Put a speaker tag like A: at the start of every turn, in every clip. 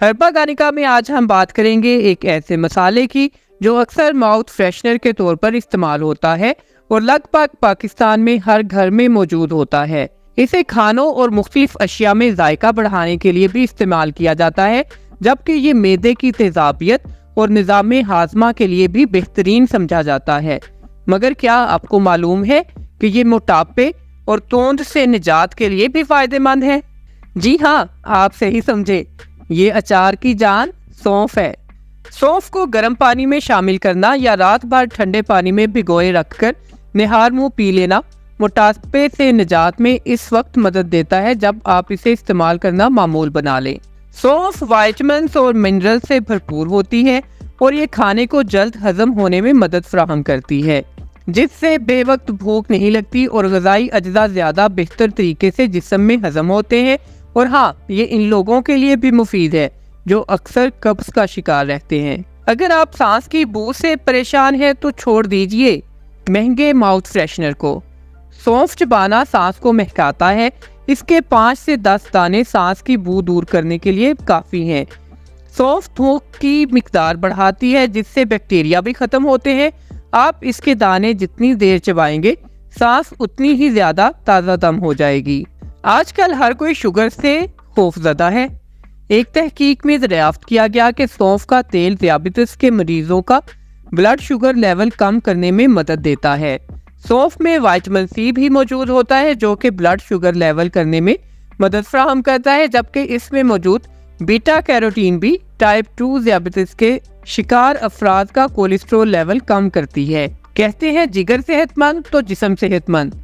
A: हर्बा गानिका में आज हम बात करेंगे एक ऐसे मसाले की जो अक्सर माउथ फ्रेशनर के तौर पर इस्तेमाल होता है और लगभग पाकिस्तान में हर घर में मौजूद होता है। इसे खानों और मुख्तलिफ अशिया में जायका बढ़ाने के लिए भी इस्तेमाल किया जाता है, जबकि ये मैदे की तेजाबियत और निज़ाम हाजमा के लिए भी बेहतरीन समझा जाता है। मगर क्या आपको मालूम है कि ये मोटापे और तोंद से निजात के लिए भी फायदेमंद है? जी हाँ, आप सही समझे, ये अचार की जान सौंफ है। सौंफ को गर्म पानी में शामिल करना या रात भर ठंडे पानी में भिगोए रखकर निहार मुंह पी लेना मोटापे से निजात में इस वक्त मदद देता है जब आप इसे इस्तेमाल करना मामूल बना लें। सौंफ विटामिन्स और मिनरल से भरपूर होती है और ये खाने को जल्द हजम होने में मदद फराहम करती है, जिससे बेवक्त भूख नहीं लगती और ग़िज़ाई अज्जा ज़्यादा बेहतर तरीके से जिस्म में हजम होते हैं। और हाँ, ये इन लोगों के लिए भी मुफीद है जो अक्सर कब्ज़ का शिकार रहते हैं। अगर आप सांस की बू से परेशान हैं तो छोड़ दीजिए महंगे माउथ फ्रेशनर को। सौंफ चबाना सांस को महकाता है। इसके 5 से 10 दाने सांस की बू दूर करने के लिए काफ़ी हैं। सौंफ थूक की मिकदार बढ़ाती है, जिससे बैक्टीरिया भी ख़त्म होते हैं। आप इसके दाने जितनी देर चबाएंगे सांस उतनी ही ज़्यादा ताज़ा दम हो जाएगी। आजकल हर कोई शुगर से खौफजदा है। एक तहकीक में दरियाफ्त किया गया कि सौंफ का तेल दियाबितिस के मरीजों का ब्लड शुगर लेवल कम करने में मदद देता है। सौंफ में विटामिन सी भी मौजूद होता है जो कि ब्लड शुगर लेवल करने में मदद फराहम करता है, जबकि इसमें मौजूद बीटा कैरोटीन भी टाइप 2 दियाबितिस के शिकार अफराद का कोलेस्ट्रॉल लेवल कम करती है। कहते हैं जिगर सेहतमंद तो जिस्म सेहतमंद।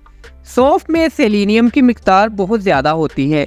A: सौंफ में सेलेनियम की मिकदार बहुत ज़्यादा होती है।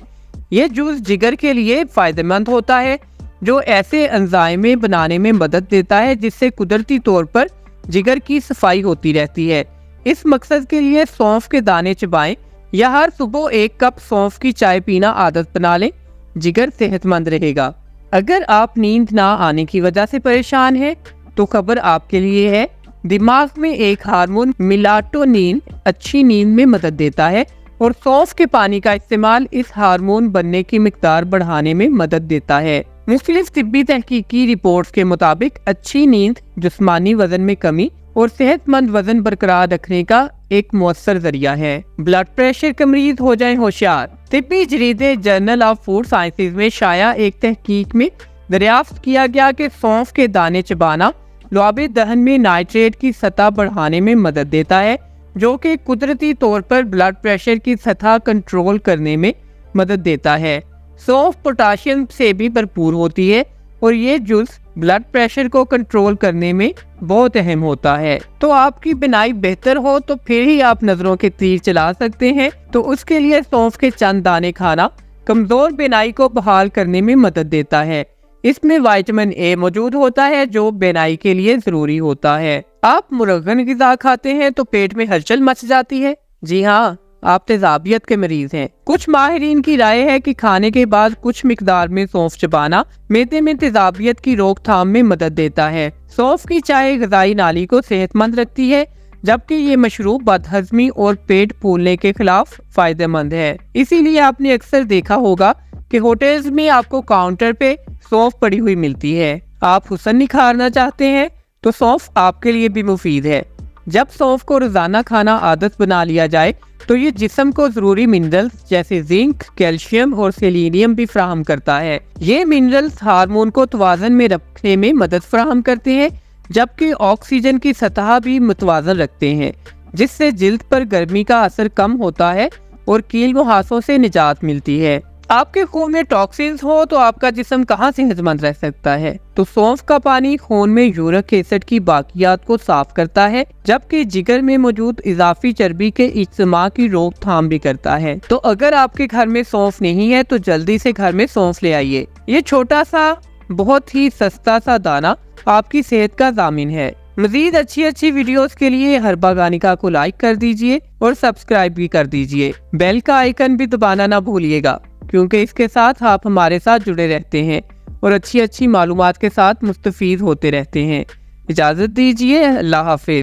A: यह जूस जिगर के लिए फ़ायदेमंद होता है जो ऐसे एंजाइमें बनाने में मदद देता है जिससे कुदरती तौर पर जिगर की सफाई होती रहती है। इस मकसद के लिए सौंफ के दाने चबाएं या हर सुबह 1 कप सौंफ की चाय पीना आदत बना लें। जिगर सेहतमंद रहेगा। अगर आप नींद ना आने की वजह से परेशान हैं तो खबर आपके लिए है। दिमाग में एक हार्मोन मेलाटोनिन अच्छी नींद में मदद देता है और सौंफ के पानी का इस्तेमाल इस हार्मोन बनने की मिकदार बढ़ाने में मदद देता है। मुख्तलिफ तिब्बी तहकीकी रिपोर्ट्स के मुताबिक अच्छी नींद जिस्मानी वजन में कमी और सेहतमंद वजन बरकरार रखने का एक मुअस्सर जरिया है। ब्लड प्रेशर के मरीज हो जाएं होशियार। तिब्बी जरीदे जर्नल ऑफ फूड साइंसेज में शाया एक तहकीक में दरियाफ्त किया गया कि सौंफ के दाने चबाना लुआबे दहन में नाइट्रेट की सतह बढ़ाने में मदद देता है, जो कि कुदरती तौर पर ब्लड प्रेशर की सतह कंट्रोल करने में मदद देता है। सौंफ पोटाशियम से भी भरपूर होती है और ये जूस ब्लड प्रेशर को कंट्रोल करने में बहुत अहम होता है। तो आपकी बिनाई बेहतर हो तो फिर ही आप नजरों के तीर चला सकते हैं, तो उसके लिए सौंफ के चंद दाने खाना कमजोर बिनाई को बहाल करने में मदद देता है। इसमें विटामिन ए मौजूद होता है जो बिनाई के लिए जरूरी होता है। आप मुरगन ग़िज़ा खाते हैं तो पेट में हलचल मच जाती है। जी हाँ, आप तेजाबियत के मरीज हैं। कुछ माहिरीन की राय है कि खाने के बाद कुछ मिकदार में सौंफ चबाना मैदे में तेजाबियत की रोकथाम में मदद देता है। सौंफ की चाय ग़िज़ाई नाली को सेहतमंद रखती है, जबकि ये मशरूब बदहजमी और पेट फूलने के खिलाफ फायदेमंद है। इसीलिए आपने अक्सर देखा होगा कि होटल्स में आपको काउंटर पे सौंफ पड़ी हुई मिलती है। आप हुस्न निखारना चाहते हैं तो सौंफ आपके लिए भी मुफीद है। जब सौंफ को रोजाना खाना आदत बना लिया जाए तो ये जिस्म को जरूरी मिनरल्स जैसे जिंक, कैल्शियम और सेलेनियम भी फराहम करता है। ये मिनरल्स हार्मोन को तवाज़न में रखने में मदद फराहम करते हैं, जबकि ऑक्सीजन की सतह भी मुतवाज़न रखते हैं, जिससे जिल्द पर गर्मी का असर कम होता है और कील मुहासों से निजात मिलती है। आपके खून में टॉक्सिन्स हो तो आपका जिस्म कहाँ सेहतमंद रह सकता है? तो सौंफ का पानी खून में यूरिक एसिड की बाकियात को साफ करता है, जबकि जिगर में मौजूद इजाफी चर्बी के इज्तिमा की रोकथाम भी करता है। तो अगर आपके घर में सौंफ नहीं है तो जल्दी से घर में सौंफ ले आइए। ये छोटा सा बहुत ही सस्ता सा दाना आपकी सेहत का जामिन है। मजीद अच्छी वीडियोस के लिए हर्बा गानिका को लाइक कर दीजिए और सब्सक्राइब भी कर दीजिए। बेल का आइकन भी दबाना ना भूलिएगा, क्योंकि इसके साथ आप हमारे साथ जुड़े रहते हैं और अच्छी मालूमात के साथ मुस्तफीद होते रहते हैं। इजाज़त दीजिए। अल्लाह हाफिज़।